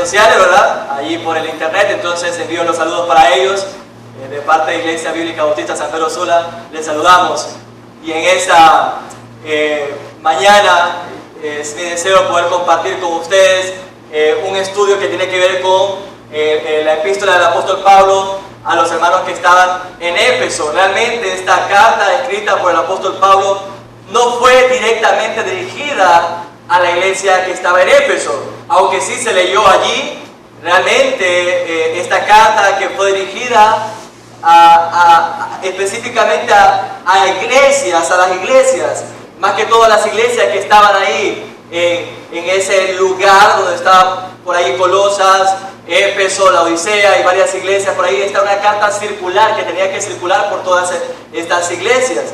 sociales, ¿verdad? Allí por el internet, entonces envío los saludos para ellos. De parte de Iglesia Bíblica Bautista San Pedro Sula, les saludamos. Y en esta mañana es mi deseo poder compartir con ustedes un estudio que tiene que ver con la epístola del apóstol Pablo a los hermanos que estaban en Éfeso. Realmente esta carta escrita por el apóstol Pablo no fue directamente dirigida a la iglesia que estaba en Éfeso, aunque sí se leyó allí. Realmente esta carta que fue dirigida específicamente a iglesias, a las iglesias, más que todas las iglesias que estaban ahí en ese lugar donde estaban por ahí Colosas, Éfeso, la Odisea y varias iglesias. Por ahí está una carta circular que tenía que circular por todas estas iglesias.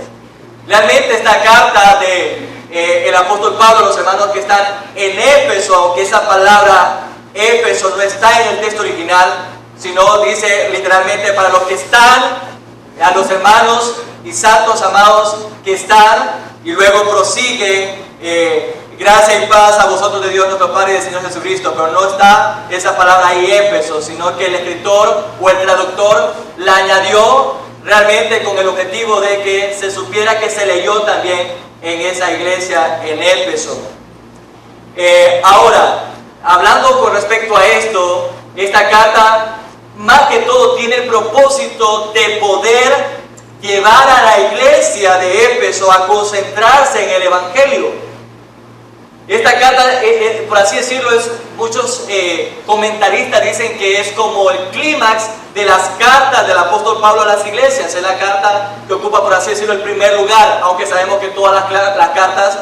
Realmente esta carta de el apóstol Pablo a los hermanos que están en Éfeso, aunque esa palabra Éfeso no está en el texto original, sino dice literalmente para los que están, a los hermanos y santos amados que están, y luego prosigue gracia y paz a vosotros de Dios nuestro Padre y del Señor Jesucristo. Pero no está esa palabra ahí Éfeso, sino que el escritor o el traductor la añadió realmente con el objetivo de que se supiera que se leyó también en esa iglesia en Éfeso. Ahora, hablando con respecto a esto, esta carta más que todo tiene el propósito de poder llevar a la iglesia de Éfeso a concentrarse en el Evangelio. Esta carta, por así decirlo, muchos comentaristas dicen que es como el clímax de las cartas del apóstol Pablo a las iglesias. Es la carta que ocupa, por así decirlo, el primer lugar, aunque sabemos que todas las cartas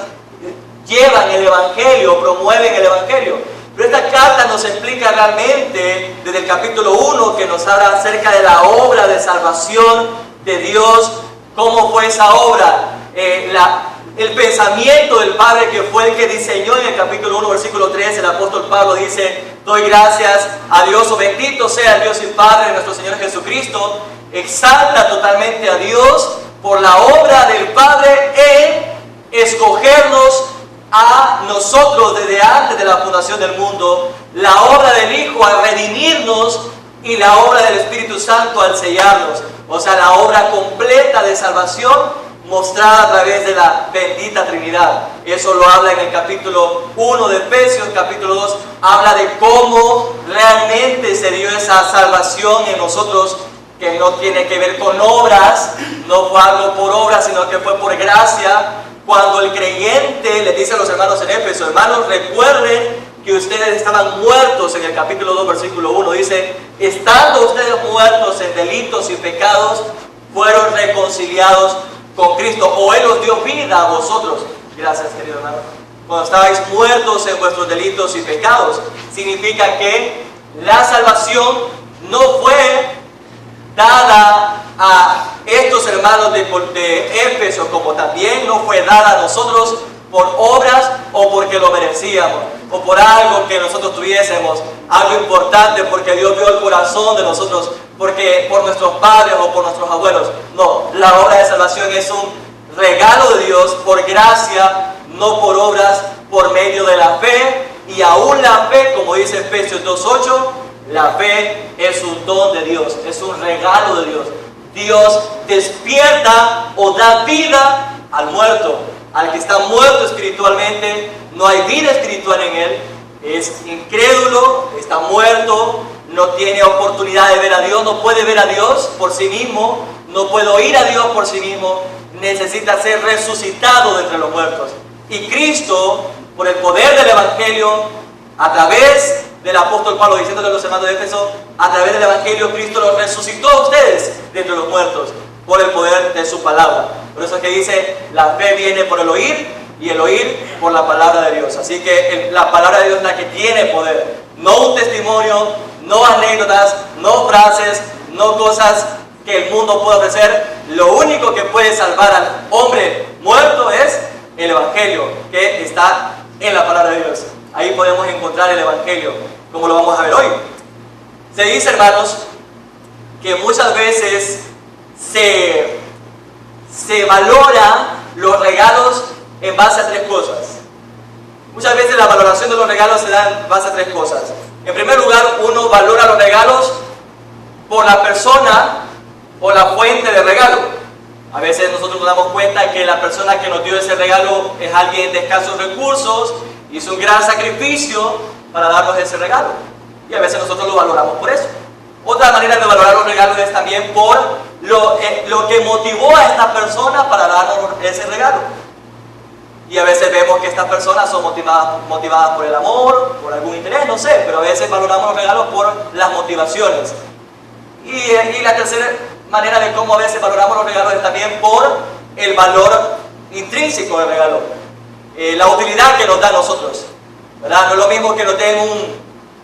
llevan el Evangelio, promueven el Evangelio. Pero esta carta nos explica realmente, desde el capítulo 1, que nos habla acerca de la obra de salvación de Dios, cómo fue esa obra, el pensamiento del Padre que fue el que diseñó. En el capítulo 1, versículo 3, el apóstol Pablo dice: doy gracias a Dios, o bendito sea el Dios y Padre de nuestro Señor Jesucristo. Exalta totalmente a Dios por la obra del Padre en escogernos a nosotros desde antes de la fundación del mundo, la obra del Hijo al redimirnos y la obra del Espíritu Santo al sellarnos. O sea, la obra completa de salvación mostrada a través de la bendita Trinidad. Eso lo habla en el capítulo 1 de Efesios. Capítulo 2 habla de cómo realmente se dio esa salvación en nosotros, que no tiene que ver con obras, no fue algo por obras, sino que fue por gracia. Cuando el creyente le dice a los hermanos en Éfeso: hermanos, recuerden que ustedes estaban muertos, en el capítulo 2, versículo 1, dice: estando ustedes muertos en delitos y pecados, fueron reconciliados con Cristo, o Él os dio vida a vosotros. Gracias, querido hermano. Cuando estabais muertos en vuestros delitos y pecados, significa que la salvación no fue dada a estos hermanos de Éfeso, como también no fue dada a nosotros por obras o porque lo merecíamos, o por algo que nosotros tuviésemos, algo importante, porque Dios vio el corazón de nosotros, porque por nuestros padres o por nuestros abuelos. No, la obra de salvación es un regalo de Dios por gracia, no por obras, por medio de la fe. Y aún la fe, como dice Efesios 2:8, la fe es un don de Dios, es un regalo de Dios. Dios despierta o da vida al muerto, al que está muerto espiritualmente. No hay vida espiritual en él, es incrédulo, está muerto, no tiene oportunidad de ver a Dios, no puede ver a Dios por sí mismo, no puede oír a Dios por sí mismo, necesita ser resucitado de entre los muertos. Y Cristo, por el poder del Evangelio, a través del apóstol Pablo diciéndole a los hermanos de Éfeso, a través del Evangelio Cristo los resucitó a ustedes de entre los muertos por el poder de su palabra. Por eso es que dice: la fe viene por el oír y el oír por la palabra de Dios. Así que la palabra de Dios es la que tiene poder, no un testimonio, no anécdotas, no frases, no cosas que el mundo puede ofrecer. Lo único que puede salvar al hombre muerto es el Evangelio, que está en la palabra de Dios. Ahí podemos encontrar el Evangelio, como lo vamos a ver hoy. Se dice, hermanos, que muchas veces se valora los regalos en base a tres cosas. Muchas veces la valoración de los regalos se da en base a tres cosas. En primer lugar, uno valora los regalos por la persona o la fuente de regalo. A veces nosotros nos damos cuenta que la persona que nos dio ese regalo es alguien de escasos recursos, hizo un gran sacrificio para darnos ese regalo. Y a veces nosotros lo valoramos por eso. Otra manera de valorar los regalos es también por lo que motivó a esta persona para darnos ese regalo. Y a veces vemos que estas personas son motivadas por el amor, por algún interés, no sé, pero a veces valoramos los regalos por las motivaciones. Y la tercera manera de cómo a veces valoramos los regalos es también por el valor intrínseco del regalo, la utilidad que nos da a nosotros, ¿verdad? No es lo mismo que nos den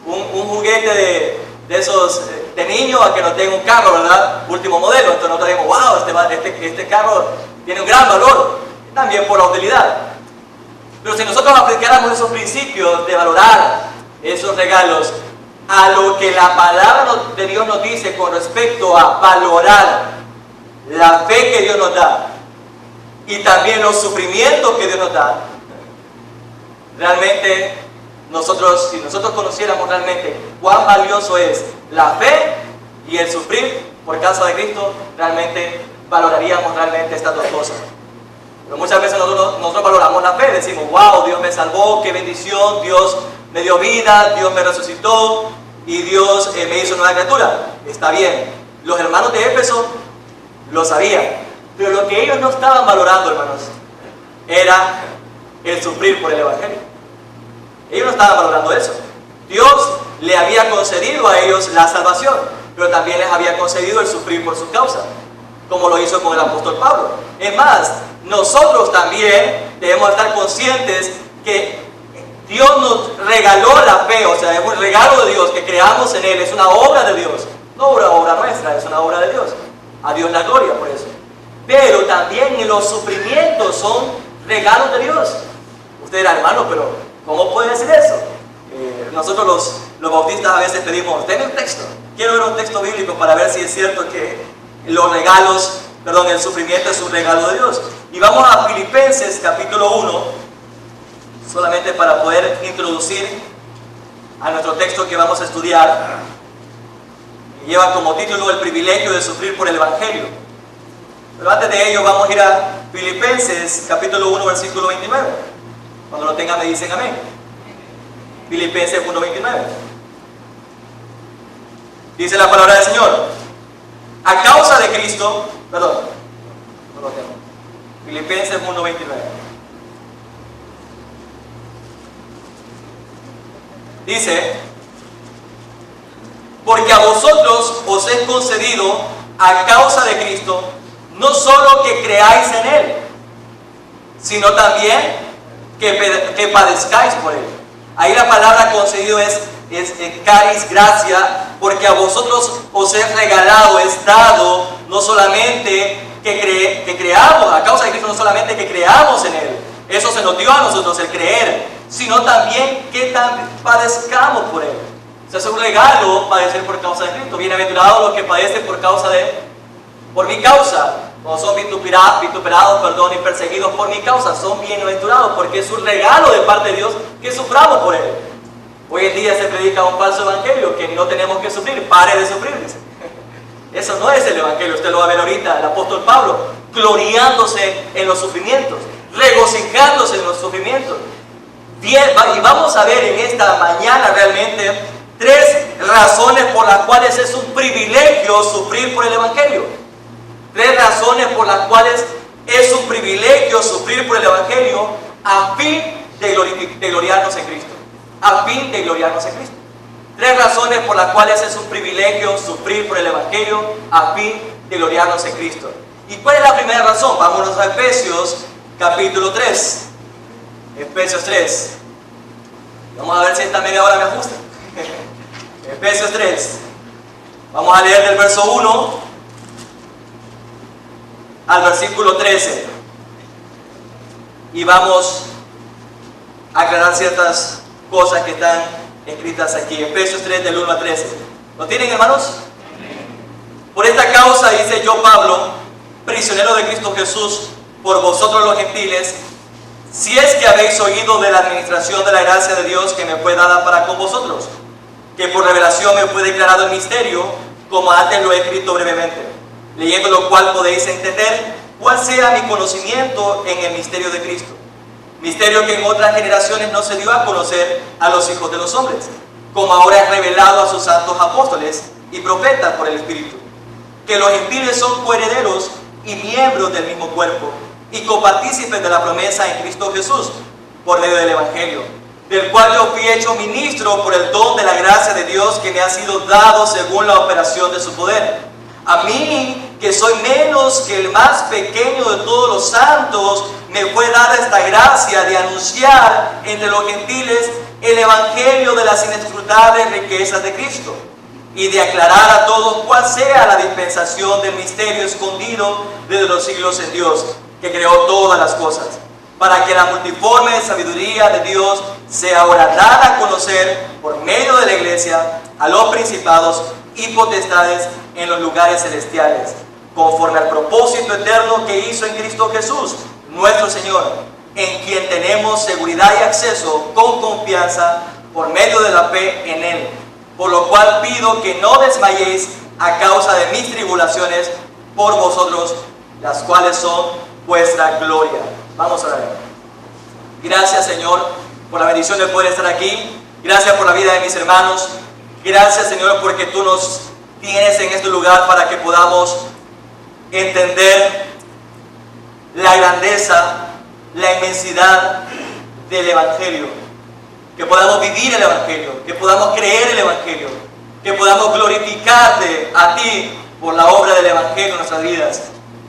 un juguete de esos de niño a que nos den un carro, ¿verdad? Último modelo. Entonces nosotros decimos, wow, este carro tiene un gran valor, también por la utilidad. Pero si nosotros aplicáramos esos principios de valorar esos regalos a lo que la palabra de Dios nos dice con respecto a valorar la fe que Dios nos da y también los sufrimientos que Dios nos da, realmente si nosotros conociéramos realmente cuán valioso es la fe y el sufrir por causa de Cristo, realmente valoraríamos realmente estas dos cosas. Pero muchas veces nosotros valoramos la fe, decimos, wow, Dios me salvó, qué bendición, Dios me dio vida, Dios me resucitó y Dios me hizo nueva criatura. Está bien, los hermanos de Éfeso lo sabían, pero lo que ellos no estaban valorando, hermanos, era el sufrir por el Evangelio. Ellos no estaban valorando eso. Dios le había concedido a ellos la salvación, pero también les había concedido el sufrir por su causa, como lo hizo con el apóstol Pablo. Es más, nosotros también debemos estar conscientes que Dios nos regaló la fe, o sea, es un regalo de Dios, que creamos en Él, es una obra de Dios, no una obra nuestra, es una obra de Dios. A Dios la gloria por eso. Pero también los sufrimientos son regalos de Dios. Usted dirá, hermano, pero ¿cómo puede decir eso? Nosotros los bautistas a veces pedimos, denme un texto, quiero ver un texto bíblico para ver si es cierto que el sufrimiento es un regalo de Dios. Y vamos a Filipenses capítulo 1, solamente para poder introducir a nuestro texto que vamos a estudiar. Lleva como título el privilegio de sufrir por el Evangelio. Pero antes de ello vamos a ir a Filipenses capítulo 1 versículo 29. Cuando lo tengan me dicen amén. Filipenses 1:29. Dice la palabra del Señor: a causa de Cristo, perdón, no lo tengo. Filipenses 1:29. Dice: porque a vosotros os es concedido a causa de Cristo, no solo que creáis en Él, sino también que padezcáis por Él. Ahí la palabra concedido es caris, gracia, porque a vosotros os es regalado, es dado, no solamente que creamos, a causa de Cristo, no solamente que creamos en Él, eso se nos dio a nosotros, el creer, sino también que padezcamos por Él. O sea, es un regalo padecer por causa de Cristo. Bienaventurados los que padecen por mi causa, o son vituperados, y perseguidos por mi causa, son bienaventurados, porque es un regalo de parte de Dios que suframos por Él. Hoy en día se predica un falso evangelio, que no tenemos que sufrir, pare de sufrir, dice. Eso no es el evangelio, usted lo va a ver ahorita, el apóstol Pablo, gloriándose en los sufrimientos, regocijándose en los sufrimientos. Bien, y vamos a ver en esta mañana realmente 3 razones por las cuales es un privilegio sufrir por el evangelio. 3 razones por las cuales es un privilegio sufrir por el Evangelio a fin de gloriarnos en Cristo. A fin de gloriarnos en Cristo. 3 razones por las cuales es un privilegio sufrir por el Evangelio a fin de gloriarnos en Cristo. ¿Y cuál es la primera razón? Vámonos a Efesios capítulo 3. Efesios 3. Vamos a ver si esta media hora me ajusta. Efesios 3. Vamos a leer del verso 1 al versículo 13 y vamos a aclarar ciertas cosas que están escritas aquí. Efesios 3 del 1 al 13. ¿Lo tienen, hermanos? Por esta causa, dice yo, Pablo, prisionero de Cristo Jesús, por vosotros los gentiles, si es que habéis oído de la administración de la gracia de Dios que me fue dada para con vosotros. que por revelación me fue declarado el misterio, como antes lo he escrito brevemente, leyendo lo cual podéis entender cuál sea mi conocimiento en el misterio de Cristo. Misterio que en otras generaciones no se dio a conocer a los hijos de los hombres, como ahora es revelado a sus santos apóstoles y profetas por el Espíritu, que los gentiles son coherederos y miembros del mismo cuerpo, y copartícipes de la promesa en Cristo Jesús, por medio del Evangelio, del cual yo fui hecho ministro por el don de la gracia de Dios que me ha sido dado según la operación de su poder. A mí, que soy menos que el más pequeño de todos los santos, me fue dada esta gracia de anunciar entre los gentiles el Evangelio de las inescrutables riquezas de Cristo, y de aclarar a todos cuál sea la dispensación del misterio escondido desde los siglos en Dios, que creó todas las cosas, para que la multiforme sabiduría de Dios sea ahora dada a conocer por medio de la Iglesia a los principados y potestades en los lugares celestiales, conforme al propósito eterno que hizo en Cristo Jesús, nuestro Señor, en quien tenemos seguridad y acceso con confianza por medio de la fe en Él. Por lo cual pido que no desmayéis a causa de mis tribulaciones por vosotros, las cuales son vuestra gloria. Vamos a orar. Gracias, Señor, por la bendición de poder estar aquí. Gracias por la vida de mis hermanos. Gracias, Señor, porque tú nos tienes en este lugar para que podamos entender la grandeza, la inmensidad del Evangelio, que podamos vivir el Evangelio, que podamos creer el Evangelio, que podamos glorificarte a ti por la obra del Evangelio en nuestras vidas.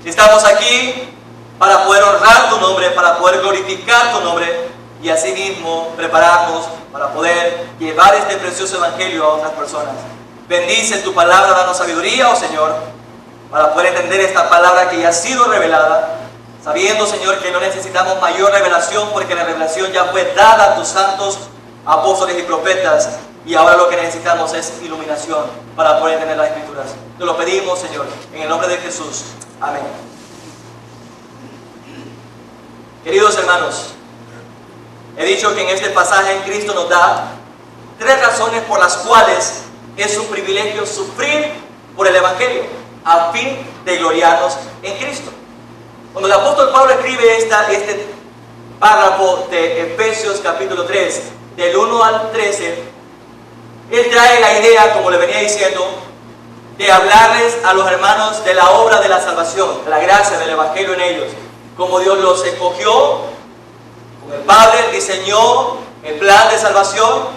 Estamos aquí para poder honrar tu nombre, para poder glorificar tu nombre y asimismo prepararnos para poder llevar este precioso Evangelio a otras personas. Bendice tu palabra, danos sabiduría, oh Señor, para poder entender esta palabra que ya ha sido revelada, sabiendo, Señor, que no necesitamos mayor revelación porque la revelación ya fue dada a tus santos apóstoles y profetas, y ahora lo que necesitamos es iluminación para poder entender las Escrituras. Te lo pedimos, Señor, en el nombre de Jesús. Amén. Queridos hermanos, he dicho que en este pasaje Cristo nos da 3 razones por las cuales es un privilegio sufrir por el Evangelio, a fin de gloriarnos en Cristo. Cuando el apóstol Pablo escribe este párrafo de Efesios capítulo 3, del 1 al 13, él trae la idea, como le venía diciendo, de hablarles a los hermanos de la obra de la salvación, de la gracia del Evangelio en ellos, como Dios los escogió, como el Padre diseñó el plan de salvación,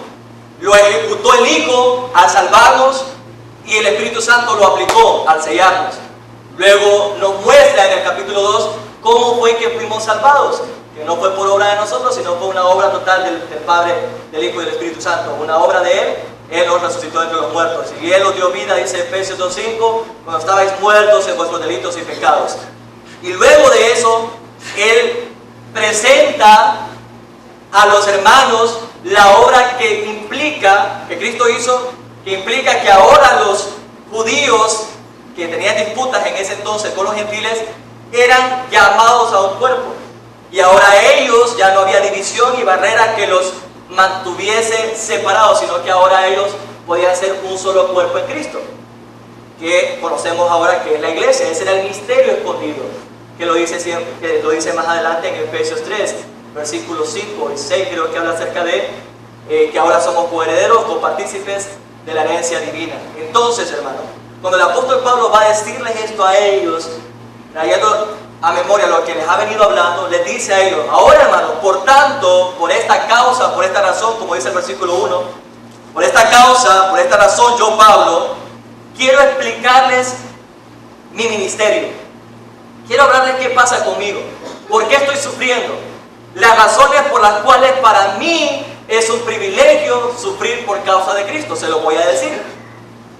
lo ejecutó el Hijo al salvarnos y el Espíritu Santo lo aplicó al sellarnos. Luego nos muestra en el capítulo 2 cómo fue que fuimos salvados, que no fue por obra de nosotros, sino fue una obra total del Padre, del Hijo y del Espíritu Santo, una obra de Él. Él nos resucitó entre los muertos y Él nos dio vida, dice Efesios 2:5, cuando estabais muertos en vuestros delitos y pecados. Y luego de eso, Él presenta a los hermanos la obra que implica, que Cristo hizo, que implica que ahora los judíos que tenían disputas en ese entonces con los gentiles eran llamados a un cuerpo. Y ahora ellos, ya no había división y barrera que los mantuviese separados, sino que ahora ellos podían ser un solo cuerpo en Cristo, que conocemos ahora que es la iglesia. Ese era el misterio escondido, que lo dice más adelante en Efesios 3, versículos 5 y 6, creo que habla acerca de que ahora somos coherederos, copartícipes de la herencia divina. Entonces, hermano, cuando el apóstol Pablo va a decirles esto a ellos, trayendo a memoria lo que les ha venido hablando, les dice a ellos: ahora, hermano, por tanto, por esta causa, por esta razón, como dice el versículo 1, por esta causa, por esta razón, yo, Pablo, quiero explicarles mi ministerio. Quiero hablarles qué pasa conmigo, por qué estoy sufriendo, las razones por las cuales para mí es un privilegio sufrir por causa de Cristo. Se lo voy a decir.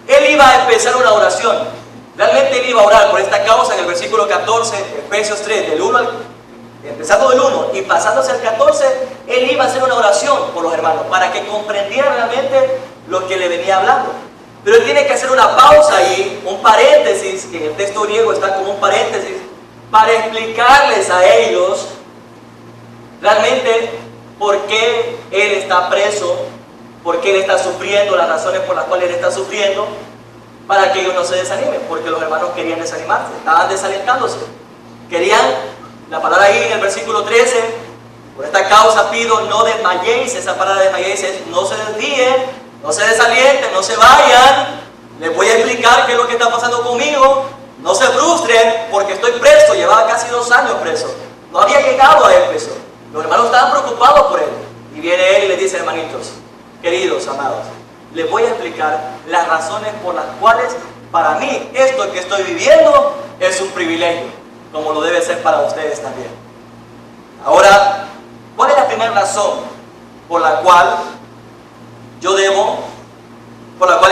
Él iba a empezar una oración. Realmente él iba a orar por esta causa en el versículo 14, Efesios 3, empezando del 1 y pasándose al 14, él iba a hacer una oración por los hermanos para que comprendieran realmente lo que le venía hablando. Pero él tiene que hacer una pausa ahí, un paréntesis, que en el texto griego está como un paréntesis, para explicarles a ellos realmente por qué él está preso por qué Él está sufriendo, las razones por las cuales Él está sufriendo, para que ellos no se desanimen, porque los hermanos querían desanimarse, estaban desalentándose. Querían, la palabra ahí en el versículo 13, por esta causa pido, no desmayéis. Esa palabra desmayéis es no se desvíen, no se desalienten, no se vayan. Les voy a explicar qué es lo que está pasando conmigo. No se frustren porque estoy preso, llevaba casi 2 años preso. No había llegado a Éfeso. Los hermanos estaban preocupados por él. Y viene él y les dice, hermanitos, queridos, amados, les voy a explicar las razones por las cuales para mí esto que estoy viviendo es un privilegio, como lo debe ser para ustedes también. Ahora, ¿cuál es la primera razón por la cual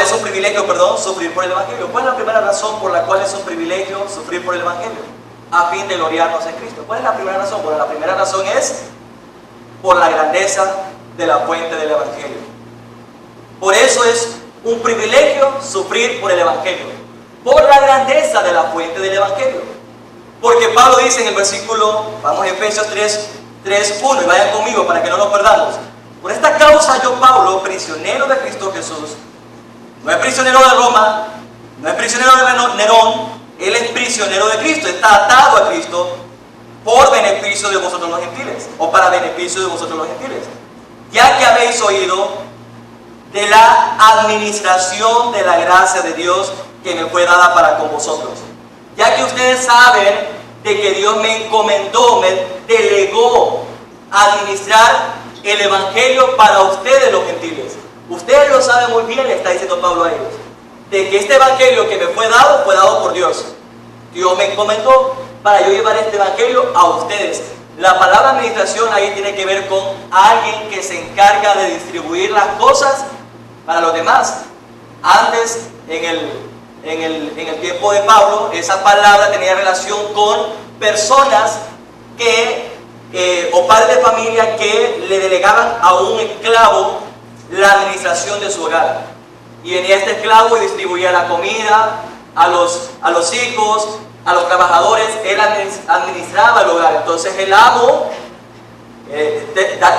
es un privilegio, sufrir por el Evangelio? ¿Cuál es la primera razón por la cual es un privilegio sufrir por el Evangelio? A fin de gloriarnos en Cristo. ¿Cuál es la primera razón? Bueno, la primera razón es por la grandeza de la fuente del Evangelio. Por eso es un privilegio sufrir por el Evangelio, por la grandeza de la fuente del Evangelio. Porque Pablo dice en el versículo, vamos a Efesios 3:1, y vayan conmigo para que no nos perdamos. Por esta causa yo, Pablo, prisionero de Cristo Jesús, no es prisionero de Roma, no es prisionero de Nerón, él es prisionero de Cristo, está atado a Cristo por beneficio de vosotros los gentiles, o para beneficio de vosotros los gentiles, ya que habéis oído de la administración de la gracia de Dios que me fue dada para con vosotros. Ya que ustedes saben de que Dios me encomendó, me delegó a administrar el Evangelio para ustedes los gentiles. Ustedes lo saben muy bien, le está diciendo Pablo a ellos, de que este Evangelio que me fue dado por Dios. Dios me encomendó para yo llevar este Evangelio a ustedes. La palabra administración ahí tiene que ver con alguien que se encarga de distribuir las cosas para los demás. Antes, en el tiempo de Pablo, esa palabra tenía relación con personas o padres de familia que le delegaban a un esclavo la administración de su hogar. Y venía este esclavo y distribuía la comida a los hijos, a los trabajadores. Él administraba el hogar. Entonces el amo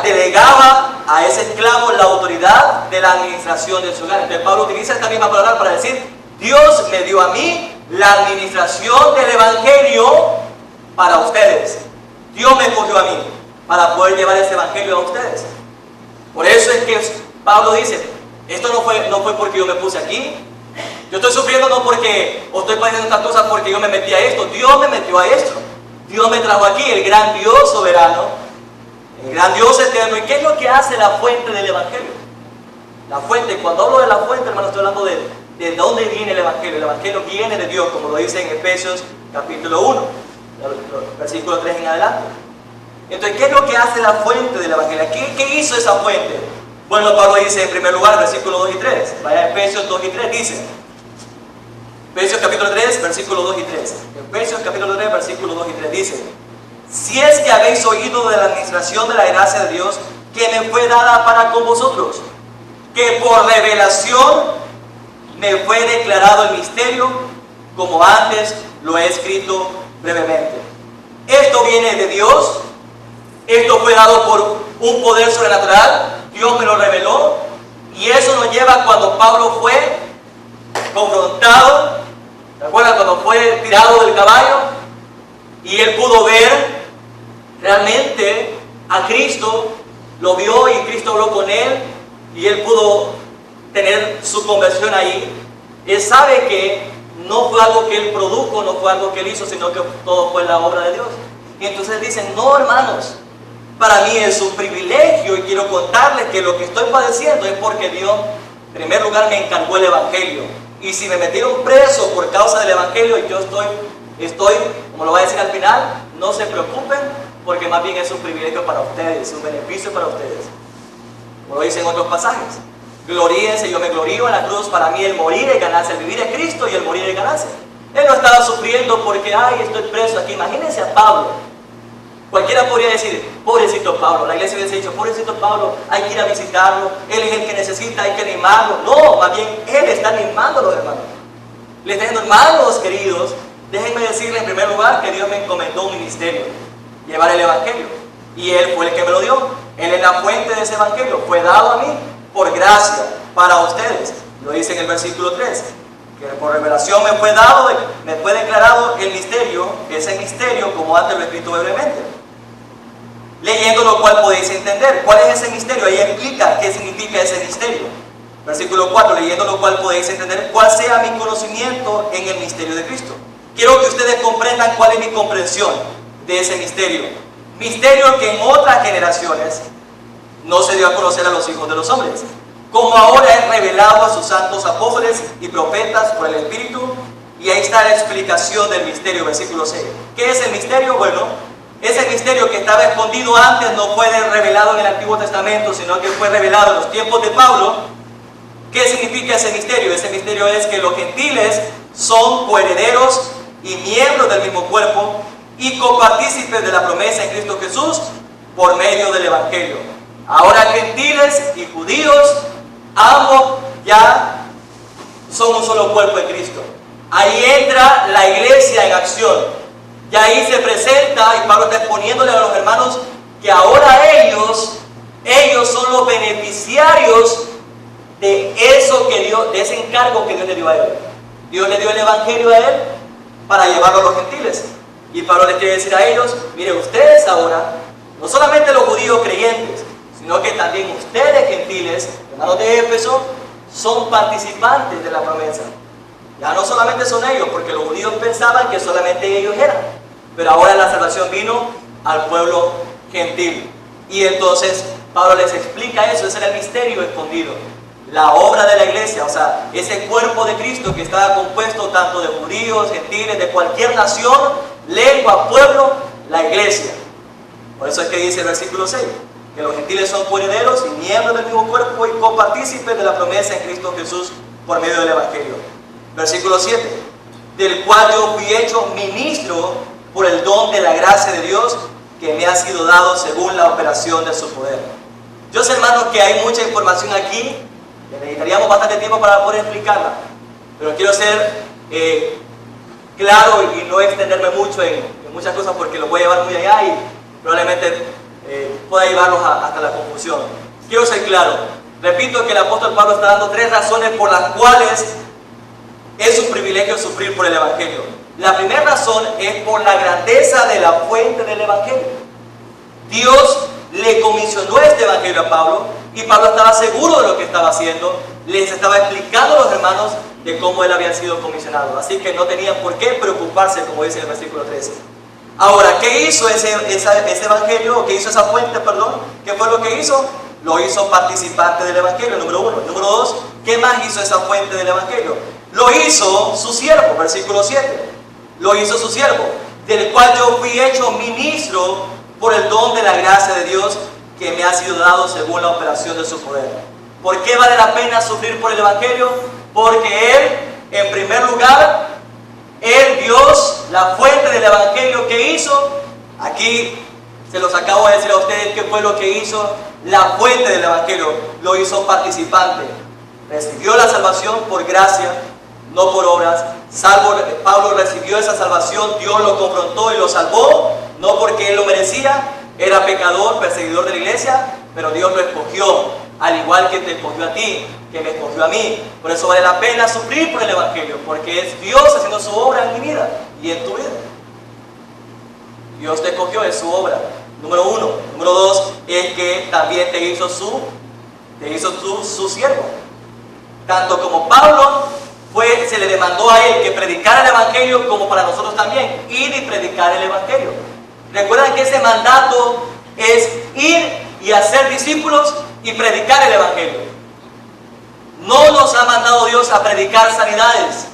delegaba a ese esclavo la autoridad de la administración de su hogar. Entonces Pablo utiliza esta misma palabra para decir, Dios me dio a mí la administración del Evangelio para ustedes. Dios me escogió a mí para poder llevar ese Evangelio a ustedes. Por eso es que Pablo dice, esto no fue porque yo me puse aquí. Yo estoy sufriendo no porque, o estoy padeciendo estas cosas porque yo me metí a esto. Dios me metió a esto. Dios me trajo aquí, el gran Dios soberano, el gran Dios eterno. ¿Y qué es lo que hace la fuente del Evangelio? La fuente, cuando hablo de la fuente, hermano, estoy hablando de dónde viene el Evangelio. El Evangelio viene de Dios, como lo dice en Efesios capítulo 1, versículo 3 en adelante. Entonces, ¿qué es lo que hace la fuente del Evangelio? ¿Qué hizo esa fuente? Bueno, Pablo dice en primer lugar, versículos 2 y 3. Vaya a Efesios 2 y 3, dice. Efesios capítulo 3, versículos 2 y 3. Efesios capítulo 3, versículos 2 y 3 dice, si es que habéis oído de la administración de la gracia de Dios que me fue dada para con vosotros, que por revelación me fue declarado el misterio, como antes lo he escrito brevemente. Esto viene de Dios, esto fue dado por un poder sobrenatural, Dios me lo reveló, y eso nos lleva cuando Pablo fue confrontado. ¿Se acuerdan cuando fue tirado del caballo? Y él pudo ver realmente a Cristo, lo vio y Cristo habló con él, y él pudo tener su conversión ahí. Él sabe que no fue algo que él produjo, no fue algo que él hizo, sino que todo fue la obra de Dios. Y entonces dicen, no, hermanos, para mí es un privilegio y quiero contarles que lo que estoy padeciendo es porque Dios, en primer lugar, me encargó el Evangelio. Y si me metieron preso por causa del Evangelio y yo estoy, como lo voy a decir al final, no se preocupen, porque más bien es un privilegio para ustedes, un beneficio para ustedes. Como lo dicen en otros pasajes. Gloríense, yo me glorío en la cruz, para mí el morir es ganancia, el vivir es Cristo y el morir es ganancia. Él no estaba sufriendo porque, ay, estoy preso aquí. Imagínense a Pablo. Cualquiera podría decir, pobrecito Pablo. La iglesia hubiese dicho, pobrecito Pablo, hay que ir a visitarlo, él es el que necesita, hay que animarlo. No, más bien, él está animando a los hermanos. Le está diciendo, hermanos queridos, déjenme decirles en primer lugar que Dios me encomendó un ministerio, llevar el Evangelio. Y Él fue el que me lo dio. Él es la fuente de ese Evangelio, fue dado a mí por gracia para ustedes. Lo dice en el versículo 3, que por revelación me fue dado, me fue declarado el misterio, ese misterio como antes lo he escrito brevemente. Leyendo lo cual podéis entender. ¿Cuál es ese misterio? Ahí explica qué significa ese misterio. Versículo 4, leyendo lo cual podéis entender cuál sea mi conocimiento en el misterio de Cristo. Quiero que ustedes comprendan cuál es mi comprensión de ese misterio. Misterio que en otras generaciones no se dio a conocer a los hijos de los hombres, como ahora es revelado a sus santos apóstoles y profetas por el Espíritu. Y ahí está la explicación del misterio, versículo 6. ¿Qué es el misterio? Bueno, ese misterio que estaba escondido antes no fue revelado en el Antiguo Testamento, sino que fue revelado en los tiempos de Pablo. ¿Qué significa ese misterio? Ese misterio es que los gentiles son coherederos y miembros del mismo cuerpo y copartícipes de la promesa en Cristo Jesús por medio del Evangelio. Ahora gentiles y judíos, ambos ya son un solo cuerpo en Cristo. Ahí entra la iglesia en acción. Y ahí se presenta, y Pablo está exponiéndole a los hermanos que ahora ellos son los beneficiarios de eso que Dios, de ese encargo que Dios le dio a él. Dios le dio el Evangelio a él para llevarlo a los gentiles. Y Pablo les quiere decir a ellos, mire, ustedes ahora, no solamente los judíos creyentes, sino que también ustedes gentiles, hermanos de Éfeso, son participantes de la promesa. Ya no solamente son ellos, porque los judíos pensaban que solamente ellos eran, pero ahora la salvación vino al pueblo gentil. Y entonces Pablo les explica eso, ese era el misterio escondido. La obra de la iglesia, o sea, ese cuerpo de Cristo que estaba compuesto tanto de judíos, gentiles, de cualquier nación, lengua, pueblo, la iglesia. Por eso es que dice el versículo 6, que los gentiles son coherederos y miembros del mismo cuerpo y copartícipes de la promesa en Cristo Jesús por medio del Evangelio. Versículo 7, del cual yo fui hecho ministro por el don de la gracia de Dios que me ha sido dado según la operación de su poder. Yo sé, hermanos, que hay mucha información aquí, que necesitaríamos bastante tiempo para poder explicarla, pero quiero ser claro y no extenderme mucho en muchas cosas porque lo voy a llevar muy allá y probablemente pueda llevarlos hasta la confusión. Quiero ser claro, repito que el apóstol Pablo está dando 3 razones por las cuales es un privilegio sufrir por el Evangelio. La primera razón es por la grandeza de la fuente del Evangelio. Dios le comisionó este Evangelio a Pablo y Pablo estaba seguro de lo que estaba haciendo. Les estaba explicando a los hermanos de cómo él había sido comisionado. Así que no tenían por qué preocuparse, como dice en el versículo 13. Ahora, ¿qué hizo ese Evangelio? ¿Qué hizo esa fuente, perdón? ¿Qué fue lo que hizo? Lo hizo participante del Evangelio, número 1. Número 2, ¿qué más hizo esa fuente del Evangelio? Lo hizo su siervo, versículo 7. Lo hizo su siervo, del cual yo fui hecho ministro por el don de la gracia de Dios que me ha sido dado según la operación de su poder. ¿Por qué vale la pena sufrir por el Evangelio? Porque Él, en primer lugar, Él, Dios, la fuente del Evangelio que hizo, aquí se los acabo de decir a ustedes qué fue lo que hizo la fuente del Evangelio, lo hizo participante. Recibió la salvación por gracia, no por obras. Pablo recibió esa salvación, Dios lo confrontó y lo salvó, no porque él lo merecía, era pecador, perseguidor de la iglesia, pero Dios lo escogió, al igual que te escogió a ti, que me escogió a mí. Por eso vale la pena sufrir por el Evangelio, porque es Dios haciendo su obra en mi vida y en tu vida. Dios te escogió, es su obra, número 1. Número 2, es que también te hizo su siervo. Tanto como Pablo se le demandó a él que predicara el Evangelio, como para nosotros también, ir y predicar el Evangelio. Recuerdan que ese mandato es ir y hacer discípulos y predicar el Evangelio. No nos ha mandado Dios a predicar sanidades.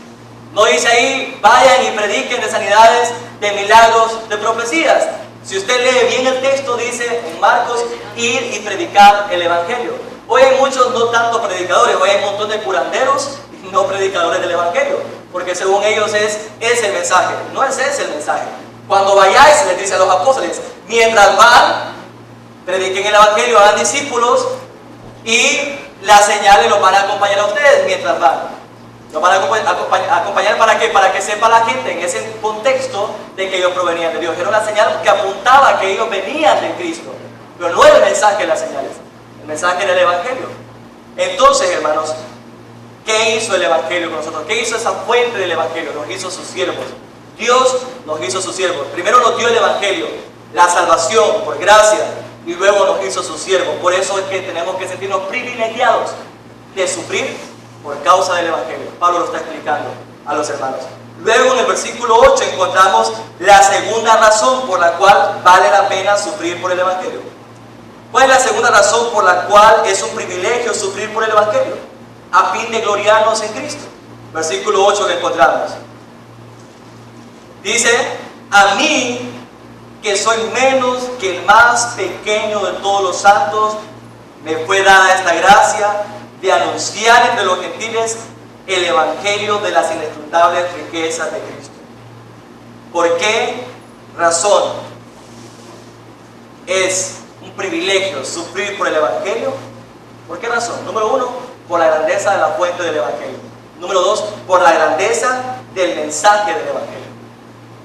No dice ahí, vayan y prediquen de sanidades, de milagros, de profecías. Si usted lee bien el texto, dice en Marcos, ir y predicar el Evangelio. Hoy hay muchos, no tanto predicadores, hoy hay un montón de curanderos y no predicadores del Evangelio, porque según ellos es el mensaje. No es ese el mensaje. Cuando vayáis, les dice a los apóstoles, mientras van, prediquen el Evangelio, hagan discípulos y las señales los van a acompañar a ustedes mientras van. Los van a acompañar ¿para qué? Para que sepa la gente en ese contexto de que ellos provenían de Dios. Era una señal que apuntaba a que ellos venían de Cristo, pero no era el mensaje de las señales. El mensaje era el Evangelio. Entonces, hermanos, ¿qué hizo el Evangelio con nosotros? ¿Qué hizo esa fuente del Evangelio? Nos hizo sus siervos. Dios nos hizo sus siervos. Primero nos dio el Evangelio, la salvación por gracia, y luego nos hizo sus siervos. Por eso es que tenemos que sentirnos privilegiados de sufrir por causa del Evangelio. Pablo lo está explicando a los hermanos. Luego en el versículo 8 encontramos la segunda razón por la cual vale la pena sufrir por el Evangelio. ¿Cuál es la segunda razón por la cual es un privilegio sufrir por el Evangelio? A fin de gloriarnos en Cristo. Versículo 8 que encontramos. Dice, a mí que soy menos que el más pequeño de todos los santos, me fue dada esta gracia de anunciar entre los gentiles el Evangelio de las inescrutables riquezas de Cristo. ¿Por qué razón es un privilegio sufrir por el Evangelio? ¿Por qué razón? Número 1, por la grandeza de la fuente del Evangelio. Número 2, por la grandeza del mensaje del Evangelio.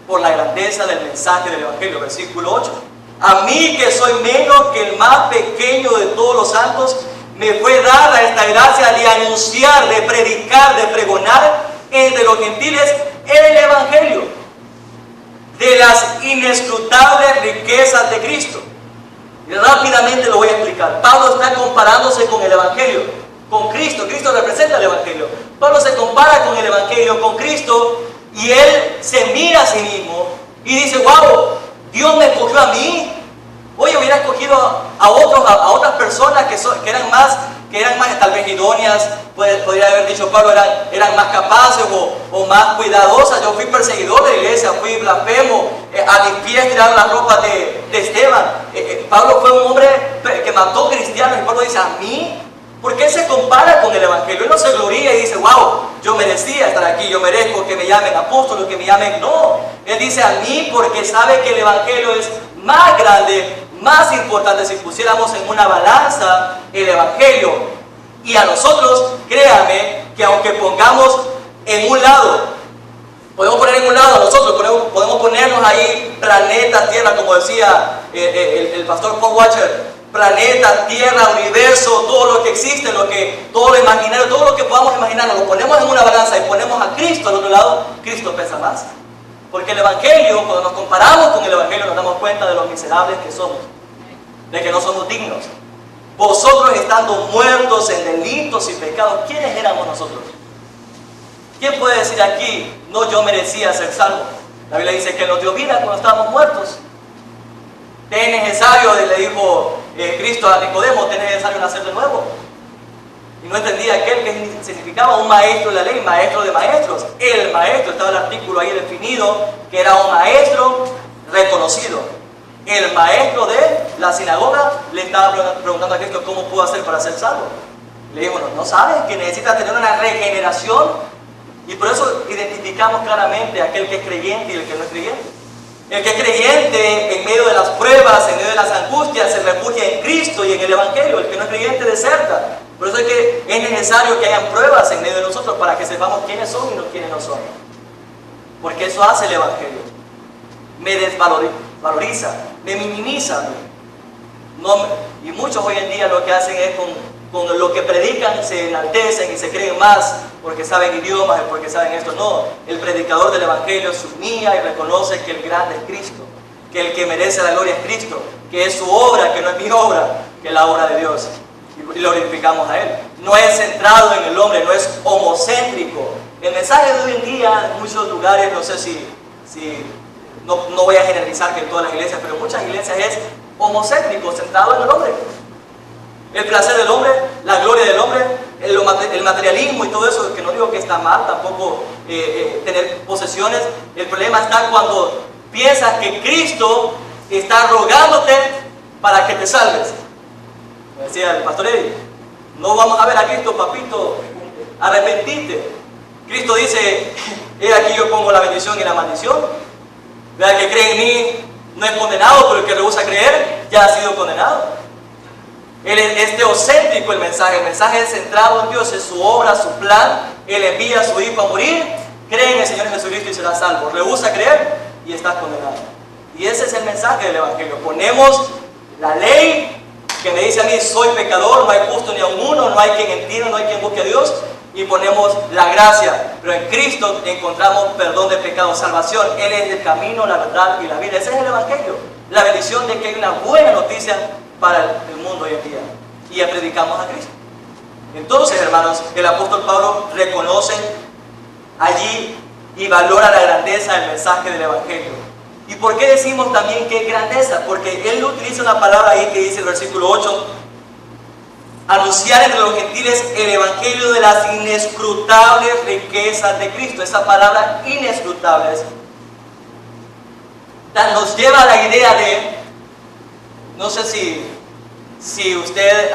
Por la grandeza del mensaje del Evangelio. Versículo 8. A mí que soy menos que el más pequeño de todos los santos, me fue dada esta gracia de anunciar, de predicar, de pregonar entre los gentiles el Evangelio de las inescrutables riquezas de Cristo. Y rápidamente lo voy a explicar. Pablo está comparándose con el Evangelio, con Cristo. Cristo representa el Evangelio. Pablo se compara con el Evangelio, con Cristo, y él se mira a sí mismo y dice, wow, Dios me escogió a mí. Oye, hubiera escogido a otras personas que eran más tal vez idóneas, podría haber dicho Pablo, eran más capaces o más cuidadosas. Yo fui perseguidor de la iglesia, fui blasfemo, a mis pies tiraron las ropas de Esteban. Pablo fue un hombre que mató cristianos, y Pablo dice, a mí, ¿por qué se compara con el Evangelio? Él no se gloría y dice, wow, yo merecía estar aquí, yo merezco que me llamen apóstol, que me llamen. No, él dice a mí porque sabe que el Evangelio es más grande, más importante. Si pusiéramos en una balanza el Evangelio y a nosotros, créame que aunque pongamos en un lado, podemos poner en un lado a nosotros, podemos ponernos ahí planeta, tierra, como decía el pastor Paul Watcher, planeta, tierra, universo, todo lo que existe, todo lo imaginario, todo lo que podamos imaginar, lo ponemos en una balanza y ponemos a Cristo al otro lado, Cristo pesa más. Porque el Evangelio, cuando nos comparamos con el Evangelio, nos damos cuenta de los miserables que somos, de que no somos dignos. Vosotros estando muertos en delitos y pecados, ¿quiénes éramos nosotros? ¿Quién puede decir aquí, no, yo merecía ser salvo? La Biblia dice que nos dio vida cuando estábamos muertos. Es necesario, le dijo Cristo a Nicodemo, es necesario nacer de nuevo. Y no entendía aquel que significaba un maestro de la ley, maestro de maestros. El maestro, estaba el artículo ahí definido, que era un maestro reconocido. El maestro de la sinagoga le estaba preguntando a Cristo cómo pudo hacer para ser salvo. Le dijo, no sabes que necesitas tener una regeneración. Y por eso identificamos claramente a aquel que es creyente y el que no es creyente. El que es creyente en medio de las pruebas, en medio de las angustias, se refugia en Cristo y en el Evangelio. El que no es creyente deserta. Por eso es que es necesario que hayan pruebas en medio de nosotros para que sepamos quiénes son y quiénes no son. Porque eso hace el Evangelio. Me desvaloriza, me minimiza. Y muchos hoy en día lo que hacen es con lo que predican se enaltecen y se creen más porque saben idiomas y porque saben esto. No, el predicador del Evangelio se humilla y reconoce que el grande es Cristo, que el que merece la gloria es Cristo, que es su obra, que no es mi obra, que es la obra de Dios. Y lo glorificamos a Él. No es centrado en el hombre, no es homocéntrico. El mensaje de hoy en día en muchos lugares, no sé no voy a generalizar que en todas las iglesias, pero en muchas iglesias es homocéntrico, centrado en el hombre. El placer del hombre, la gloria del hombre, el materialismo y todo eso, que no digo que está mal, tampoco tener posesiones. El problema está cuando piensas que Cristo está rogándote para que te salves. Me decía el pastor Eddie, no vamos a ver a Cristo, papito, arrepentite. Cristo dice, he aquí yo pongo la bendición y la maldición. Vea, el que cree en mí no es condenado, pero el que rehúsa creer ya ha sido condenado. Él es teocéntrico el mensaje es centrado en Dios, en su obra, su plan. Él envía a su Hijo a morir, cree en el Señor Jesucristo y será salvo. Rehúsa creer y estás condenado. Y ese es el mensaje del Evangelio. Ponemos la ley que me dice a mí, soy pecador, no hay justo ni aun uno, no hay quien entienda, no hay quien busque a Dios, y ponemos la gracia. Pero en Cristo encontramos perdón de pecados, salvación. Él es el camino, la verdad y la vida. Ese es el Evangelio. La bendición de que hay una buena noticia para el mundo hoy en día. Y ya predicamos a Cristo. Entonces, hermanos, el apóstol Pablo reconoce allí y valora la grandeza del mensaje del Evangelio. ¿Y por qué decimos también que es grandeza? Porque él utiliza una palabra ahí que dice el versículo 8, anunciar entre los gentiles el Evangelio de las inescrutables riquezas de Cristo. Esa palabra inescrutables nos lleva a la idea de, no sé si usted,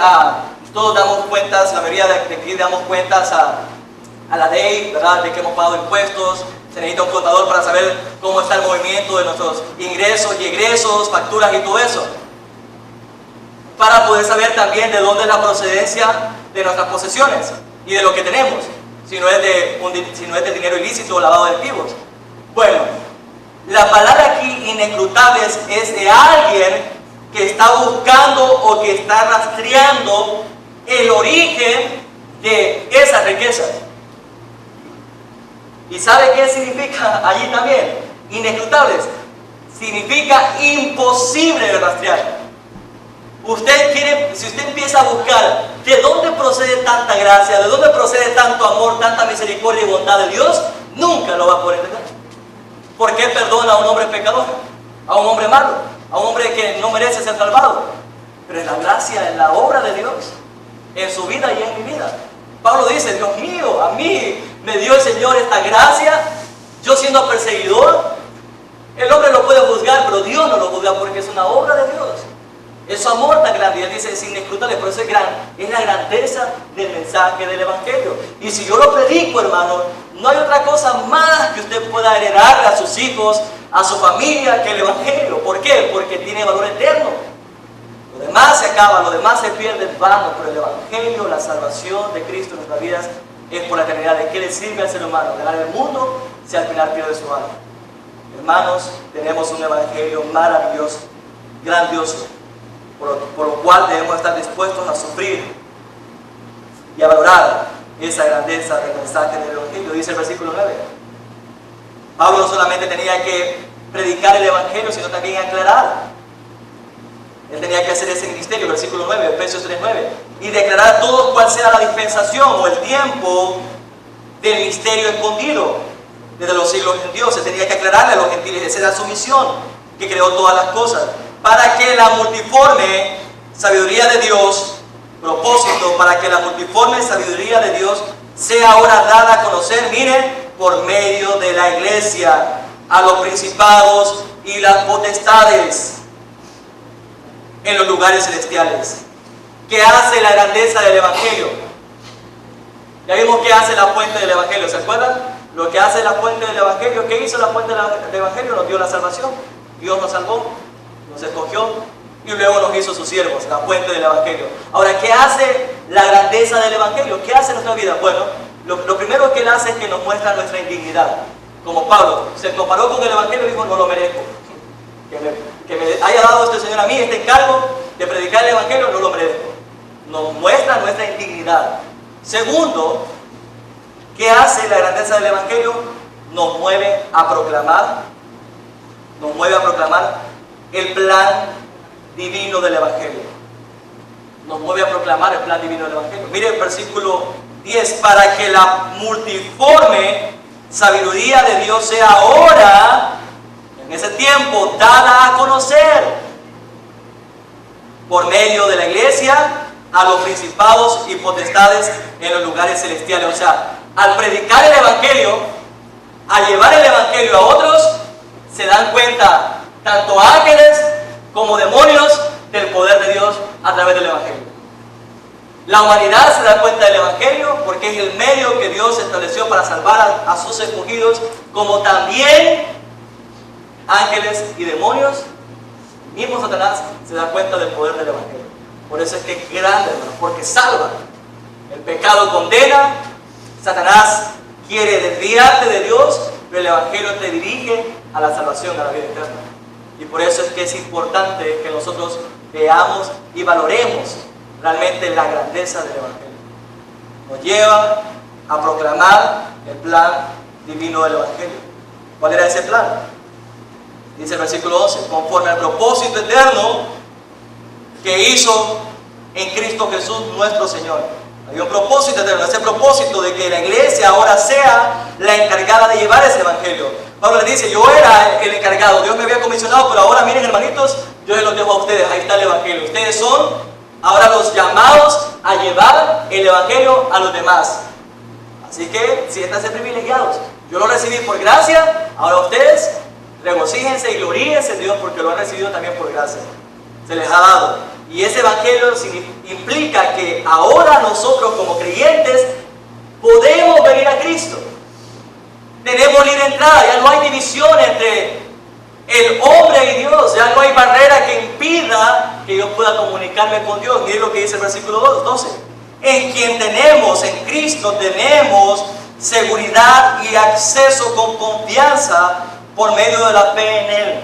todos damos cuentas, la mayoría de aquí damos cuentas a la ley, ¿verdad?, de que hemos pagado impuestos. Se necesita un contador para saber cómo está el movimiento de nuestros ingresos y egresos, facturas y todo eso. Para poder saber también de dónde es la procedencia de nuestras posesiones y de lo que tenemos, si no es de dinero ilícito o lavado de activos. Bueno, la palabra aquí, inescrutables, es de alguien que está buscando o que está rastreando el origen de esas riquezas. ¿Y sabe qué significa allí también? Inescrutables. Significa imposible de rastrear. Si usted empieza a buscar de dónde procede tanta gracia, de dónde procede tanto amor, tanta misericordia y bondad de Dios, nunca lo va a poder entender. ¿Por qué perdona a un hombre pecador? A un hombre malo, a un hombre que no merece ser salvado. Pero es la gracia, es la obra de Dios en su vida y en mi vida. Pablo dice, Dios mío, a mí me dio el Señor esta gracia, yo siendo perseguidor. El hombre lo puede juzgar, pero Dios no lo juzga porque es una obra de Dios. Es su amor tan grande. Y él dice, es inescrutable, pero eso es la grandeza del mensaje del Evangelio. Y si yo lo predico, hermano, no hay otra cosa más que usted pueda heredar a sus hijos, a su familia, que el Evangelio. ¿Por qué? Porque tiene valor eterno. Lo demás se acaba, lo demás se pierde en vano, pero el Evangelio, la salvación de Cristo en nuestras vidas es por la eternidad. ¿De qué le sirve al ser humano ganar el mundo si al final pierde su alma? Hermanos, tenemos un Evangelio maravilloso, grandioso, por lo cual debemos estar dispuestos a sufrir y a valorar esa grandeza del mensaje del Evangelio. Dice el versículo 9. Pablo no solamente tenía que predicar el Evangelio, sino también aclarar. Él tenía que hacer ese ministerio, versículo 9, Efesios 3:9, y declarar a todos cuál sea la dispensación o el tiempo del misterio escondido desde los siglos en Dios. Se tenía que aclararle a los gentiles, esa era su misión, que creó todas las cosas, para que la multiforme sabiduría de Dios, propósito, para que la multiforme sabiduría de Dios sea ahora dada a conocer, miren, por medio de la iglesia, a los principados y las potestades en los lugares celestiales. ¿Qué hace la grandeza del Evangelio? Ya vimos qué hace la fuente del Evangelio, ¿se acuerdan? Lo que hace la fuente del Evangelio, ¿qué hizo la fuente del Evangelio? Nos dio la salvación, Dios nos salvó, nos escogió y luego nos hizo sus siervos, la fuente del Evangelio. Ahora, ¿qué hace la grandeza del Evangelio? ¿Qué hace en nuestra vida? Bueno, lo primero que Él hace es que nos muestra nuestra indignidad. Como Pablo se comparó con el Evangelio y dijo, no lo merezco. Que me haya dado este Señor a mí este encargo de predicar el Evangelio, no lo merezco. Nos muestra nuestra indignidad. Segundo, ¿qué hace la grandeza del Evangelio? Nos mueve a proclamar el plan divino del Evangelio. Nos mueve a proclamar el plan divino del Evangelio. Mire el versículo 10, para que la multiforme sabiduría de Dios sea ahora, en ese tiempo, dada a conocer por medio de la iglesia a los principados y potestades en los lugares celestiales. O sea, al predicar el Evangelio, al llevar el Evangelio a otros, se dan cuenta tanto ángeles como demonios del poder de Dios a través del Evangelio. La humanidad se da cuenta del Evangelio porque es el medio que Dios estableció para salvar a sus escogidos, como también ángeles y demonios. Mismo Satanás se da cuenta del poder del Evangelio. Por eso es que es grande, hermano, porque salva. El pecado condena, Satanás quiere desviarte de Dios, pero el Evangelio te dirige a la salvación, a la vida eterna. Y por eso es que es importante que nosotros veamos y valoremos realmente la grandeza del Evangelio. Nos lleva a proclamar el plan divino del Evangelio. ¿Cuál era ese plan? Dice el versículo 11, conforme al propósito eterno que hizo en Cristo Jesús nuestro Señor. Hay un propósito eterno, ese propósito de que la iglesia ahora sea la encargada de llevar ese Evangelio. Pablo le dice, yo era el encargado, Dios me había comisionado, pero ahora miren hermanitos, yo se los dejo a ustedes, ahí está el Evangelio. Ustedes son ahora los llamados a llevar el Evangelio a los demás. Así que siéntanse privilegiados. Yo lo recibí por gracia, ahora ustedes regocíjense y gloríense en Dios porque lo han recibido también por gracia. Se les ha dado. Y ese Evangelio implica que ahora nosotros como creyentes podemos venir a Cristo. Tenemos libre entrada, ya no hay división entre el hombre y Dios, ya no hay barrera que impida que yo pueda comunicarme con Dios. Miren lo que dice el versículo 12. En quien tenemos, en Cristo tenemos seguridad y acceso con confianza por medio de la fe en Él.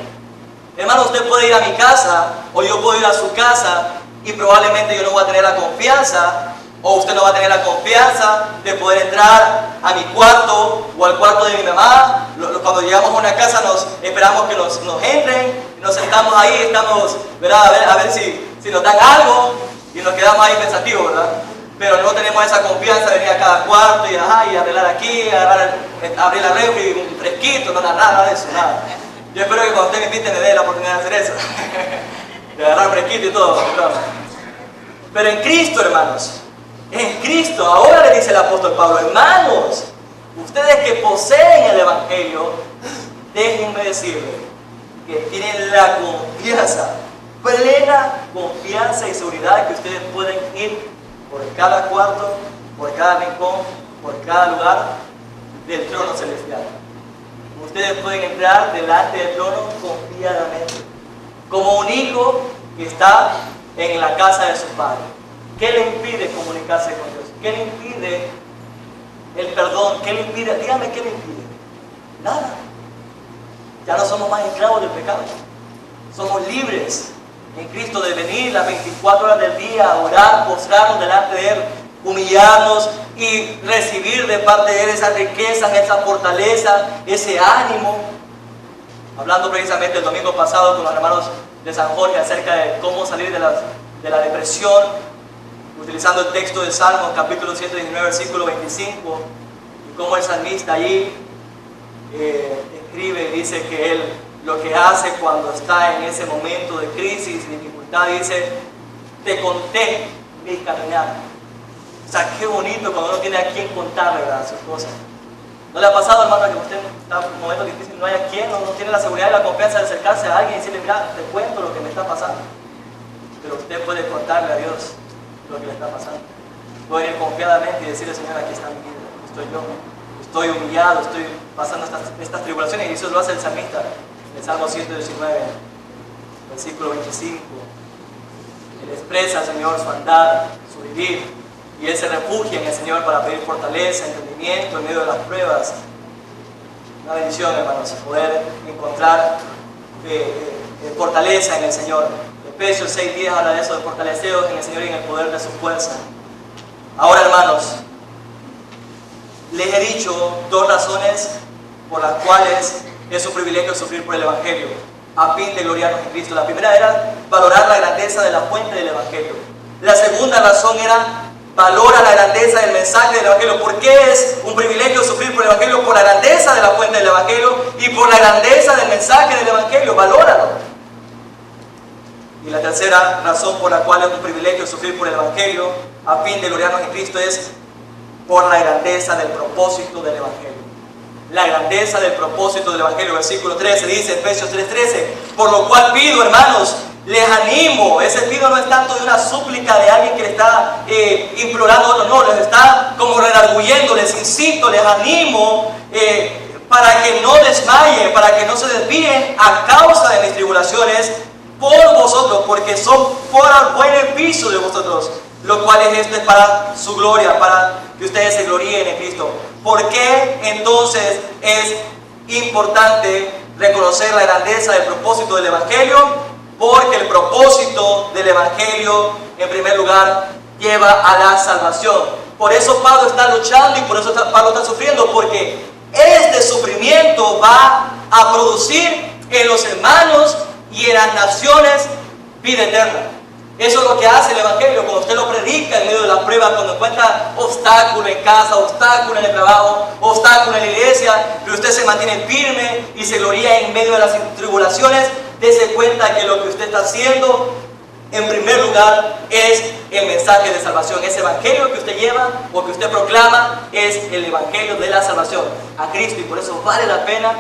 Hermano, usted puede ir a mi casa o yo puedo ir a su casa y probablemente yo no voy a tener la confianza o usted no va a tener la confianza de poder entrar a mi cuarto o al cuarto de mi mamá. Cuando llegamos a una casa esperamos que nos entren, nos sentamos ahí, estamos, ¿verdad? A ver si nos dan algo y nos quedamos ahí pensativos, ¿verdad? Pero no tenemos esa confianza de venir a cada cuarto y arreglar aquí, abrir la refri, un fresquito, nada de eso, nada. Yo espero que cuando usted me invite me dé la oportunidad de hacer eso, de agarrar fresquito y todo. Pero en Cristo, hermanos, en Cristo, ahora le dice el apóstol Pablo, hermanos, ustedes que poseen el Evangelio, déjenme decirles que tienen la confianza, plena confianza y seguridad que ustedes pueden ir por cada cuarto, por cada rincón, por cada lugar del trono celestial. Ustedes pueden entrar delante del trono confiadamente, como un hijo que está en la casa de su padre. ¿Qué le impide comunicarse con Dios? ¿Qué le impide el perdón? ¿Qué le impide? Dígame, ¿qué le impide? Nada. Ya no somos más esclavos del pecado. Somos libres en Cristo de venir las 24 horas del día a orar, postrarnos delante de Él, humillarnos y recibir de parte de Él esa riqueza, esa fortaleza, ese ánimo. Hablando precisamente el domingo pasado con los hermanos de San Jorge acerca de cómo salir de la depresión, utilizando el texto de Salmos, capítulo 119, versículo 25, y cómo el salmista allí escribe y dice que él lo que hace cuando está en ese momento de crisis y dificultad, dice, te conté mi caminar. O sea, qué bonito cuando uno tiene a quien contarle, ¿verdad?, sus cosas. ¿No le ha pasado, hermano, que usted está en un momento difícil, no hay a quien, no tiene la seguridad y la confianza de acercarse a alguien y decirle, mira, te cuento lo que me está pasando? Pero usted puede contarle a Dios lo que le está pasando. Puede ir confiadamente y decirle, Señor, aquí está mi vida, estoy yo, estoy humillado, estoy pasando estas tribulaciones, y eso lo hace el salmista. El Salmo 119, versículo 25, Él expresa al Señor su andar, su vivir, y Él se refugia en el Señor para pedir fortaleza, entendimiento en medio de las pruebas. Una bendición, hermanos, poder encontrar fortaleza en el Señor. Efesios 6:10 habla de eso, de fortaleceros en el Señor y en el poder de su fuerza. Ahora, hermanos, les he dicho dos razones por las cuales es un privilegio sufrir por el Evangelio, a fin de gloriarnos en Cristo. La primera era valorar la grandeza de la fuente del Evangelio. La segunda razón era valora la grandeza del mensaje del Evangelio. ¿Por qué es un privilegio sufrir por el Evangelio? Por la grandeza de la fuente del Evangelio y por la grandeza del mensaje del Evangelio. Valóralo. Y la tercera razón por la cual es un privilegio sufrir por el Evangelio, a fin de gloriarnos en Cristo, es por la grandeza del propósito del Evangelio. La grandeza del propósito del Evangelio. Versículo 13 dice, Efesios 3:13, por lo cual pido, hermanos, les animo. Ese pido no es tanto de una súplica de alguien que le está implorando a otro, no, les está como redarguyendo, les insisto, les animo para que no desmayen, para que no se desvíen a causa de mis tribulaciones por vosotros, porque son por el beneficio de vosotros, lo cual es para su gloria, para que ustedes se gloríen en Cristo. ¿Por qué entonces es importante reconocer la grandeza del propósito del Evangelio? Porque el propósito del Evangelio, en primer lugar, lleva a la salvación. Por eso Pablo está luchando y por eso Pablo está sufriendo, porque este sufrimiento va a producir en los hermanos y en las naciones vida eterna. Eso es lo que hace el Evangelio. Cuando usted lo predica en medio de la prueba, cuando encuentra obstáculo en casa, obstáculo en el trabajo, obstáculo en la iglesia, pero usted se mantiene firme y se gloria en medio de las tribulaciones, dése cuenta que lo que usted está haciendo, en primer lugar, es el mensaje de salvación. Ese Evangelio que usted lleva o que usted proclama es el Evangelio de la salvación a Cristo, y por eso vale la pena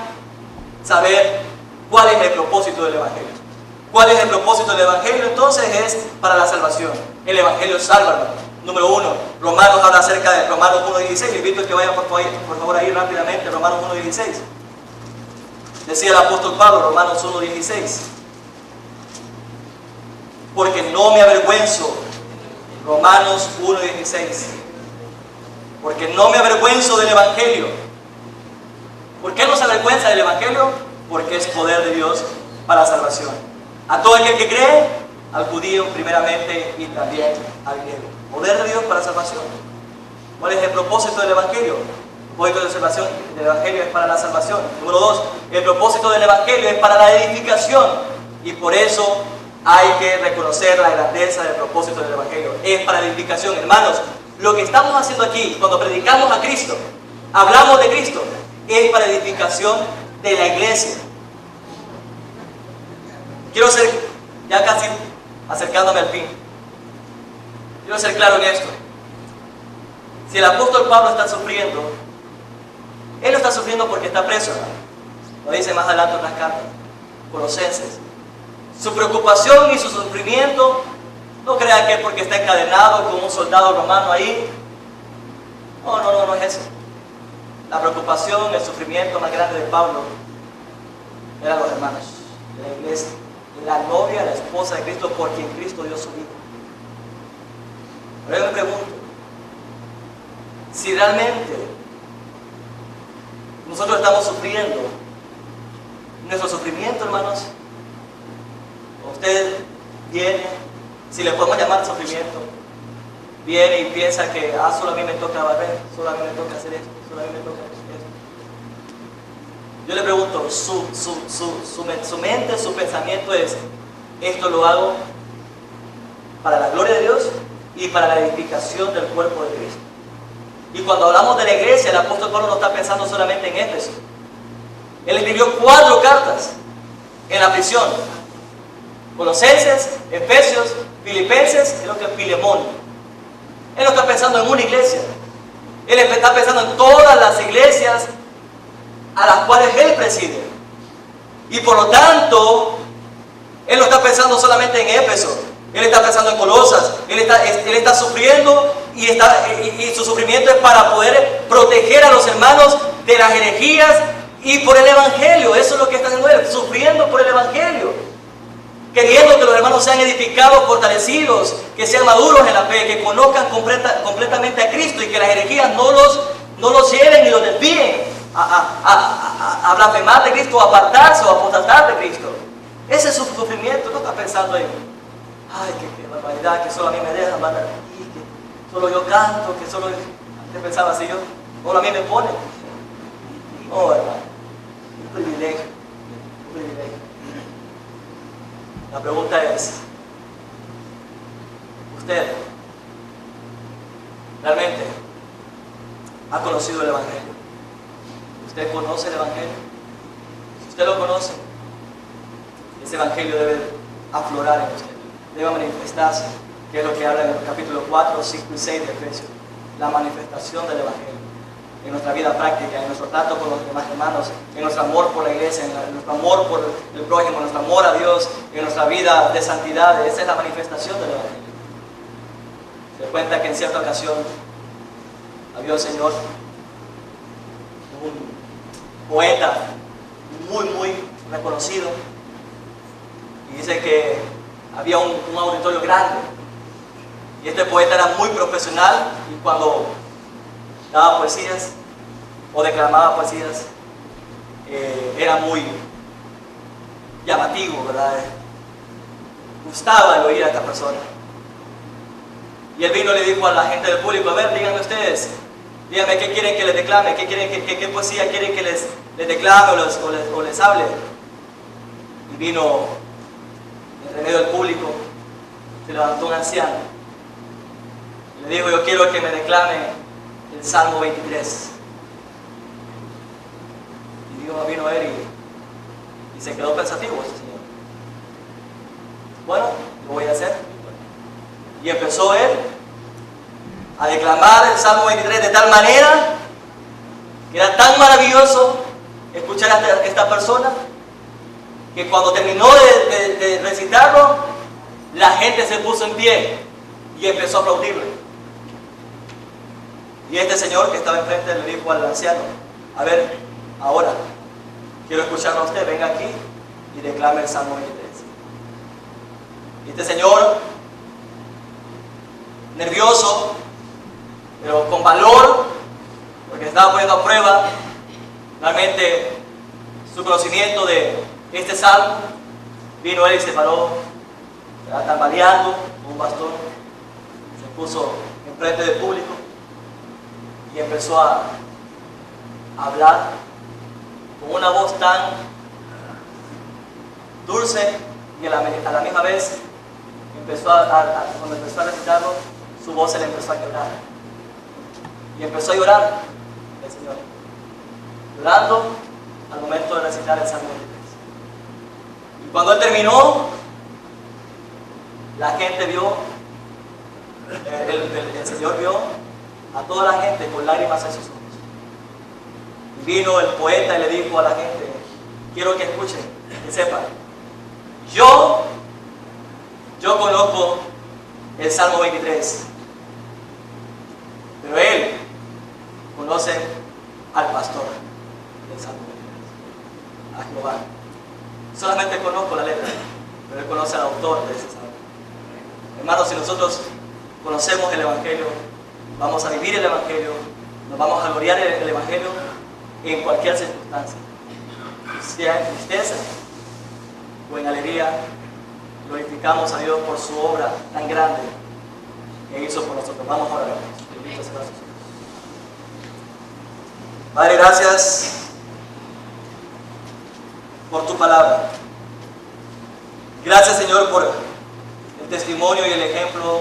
saber cuál es el propósito del Evangelio. ¿Cuál es el propósito del Evangelio? Entonces es para la salvación. El Evangelio salva, hermano. Número 1, Romanos habla acerca de Romanos 1:16. Le invito a que vayan por favor ahí rápidamente, Romanos 1:16. Decía el apóstol Pablo, Romanos 1:16. Porque no me avergüenzo, Romanos 1:16. Porque no me avergüenzo del Evangelio. ¿Por qué no se avergüenza del Evangelio? Porque es poder de Dios para la salvación. A todo aquel que cree, al judío primeramente y también al griego. Poder de Dios para salvación. ¿Cuál es el propósito del Evangelio? El propósito de salvación del Evangelio es para la salvación. Número 2, el propósito del Evangelio es para la edificación. Y por eso hay que reconocer la grandeza del propósito del Evangelio. Es para la edificación. Hermanos, lo que estamos haciendo aquí, cuando predicamos a Cristo, hablamos de Cristo, es para edificación de la iglesia. Quiero ser, ya casi acercándome al fin, quiero ser claro en esto. Si el apóstol Pablo está sufriendo, él no está sufriendo porque está preso, ¿no? Lo dice más adelante en las cartas, Colosenses. Su preocupación y su sufrimiento, no crean que es porque está encadenado como un soldado romano ahí. No es eso. La preocupación, el sufrimiento más grande de Pablo eran los hermanos de la iglesia. La novia, la esposa de Cristo, por quien Cristo dio su vida. Pero yo me pregunto, si realmente nosotros estamos sufriendo, nuestro sufrimiento, hermanos, usted viene, si le podemos llamar sufrimiento, viene y piensa que solo a mí me toca barrer, solo a mí me toca hacer esto, solo a mí me toca esto. Yo le pregunto, su mente, su pensamiento es, esto lo hago para la gloria de Dios y para la edificación del cuerpo de Cristo. Y cuando hablamos de la iglesia, el apóstol Pablo no está pensando solamente en Éfeso. Él escribió 4 cartas en la prisión: Colosenses, Efesios, Filipenses, creo que Filemón. Él no está pensando en una iglesia. Él está pensando en todas las iglesias a las cuales él preside. Y por lo tanto, él no está pensando solamente en Éfeso. Él está pensando en Colosas. Él está sufriendo y su sufrimiento es para poder proteger a los hermanos de las herejías y por el Evangelio. Eso es lo que está haciendo él, sufriendo por el Evangelio, queriendo que los hermanos sean edificados, fortalecidos, que sean maduros en la fe, que conozcan completamente a Cristo y que las herejías no los lleven y los desvíen a blasfemar de Cristo, a apartarse o a apostatar de Cristo. Ese es su sufrimiento. No está pensando en, ay, qué barbaridad, que solo a mí me dejan, que solo yo canto, que solo... Antes pensaba así yo, solo a mí me ponen. No, hermano, un privilegio, un privilegio. La pregunta es, ¿usted realmente ha conocido el Evangelio? ¿Usted conoce el Evangelio? Si usted lo conoce, ese Evangelio debe aflorar en usted, debe manifestarse, que es lo que habla en el capítulo 4, 5 y 6 de Efesios. La manifestación del Evangelio en nuestra vida práctica, en nuestro trato con los demás hermanos, en nuestro amor por la iglesia, en nuestro amor por el prójimo, en nuestro amor a Dios, en nuestra vida de santidad. Esa es la manifestación del Evangelio. Se cuenta que en cierta ocasión había un señor, un poeta muy reconocido, y dice que había un auditorio grande, y este poeta era muy profesional, y cuando daba poesías o declamaba poesías, era muy llamativo, ¿verdad? gustaba el oír a esta persona. Y él vino y le dijo a la gente del público, a ver, díganme ustedes, díganme qué quieren que les declame, qué poesía quieren que les declame o les hable. Y vino en medio del público, se levantó un anciano. Y le dijo, yo quiero que me declame el Salmo 23. Y Dios vino a él y se quedó pensativo ese señor. Bueno, lo voy a hacer. Y empezó él a declamar el Salmo 23 de tal manera que era tan maravilloso escuchar a esta persona que cuando terminó de recitarlo, la gente se puso en pie y empezó a aplaudirle. Y este señor que estaba enfrente le dijo al anciano, a ver, ahora quiero escucharlo a usted, venga aquí y declame el Salmo 23. Y este señor, nervioso, pero con valor, porque estaba poniendo a prueba realmente su conocimiento de este salmo, vino él y se paró, tambaleando con un bastón, se puso enfrente del público y empezó a hablar con una voz tan dulce y a la misma vez cuando empezó a recitarlo, su voz se le empezó a quebrar. Y empezó a llorar el Señor, llorando al momento de recitar el Salmo 23. Y cuando él terminó, la gente vio, el Señor vio a toda la gente con lágrimas en sus ojos. Y vino el poeta y le dijo a la gente, quiero que escuchen, que sepan, yo conozco el Salmo 23, pero él conoce al pastor del Salmo 23, a Jehová. Solamente conozco la letra, pero él conoce al autor de ese salmo. Hermanos, si nosotros conocemos el Evangelio, vamos a vivir el Evangelio, nos vamos a gloriar el Evangelio en cualquier circunstancia, sea en tristeza o en alegría. Glorificamos a Dios por su obra tan grande que hizo por nosotros. Vamos a orar. Padre, gracias por tu palabra. Gracias, Señor, por el testimonio y el ejemplo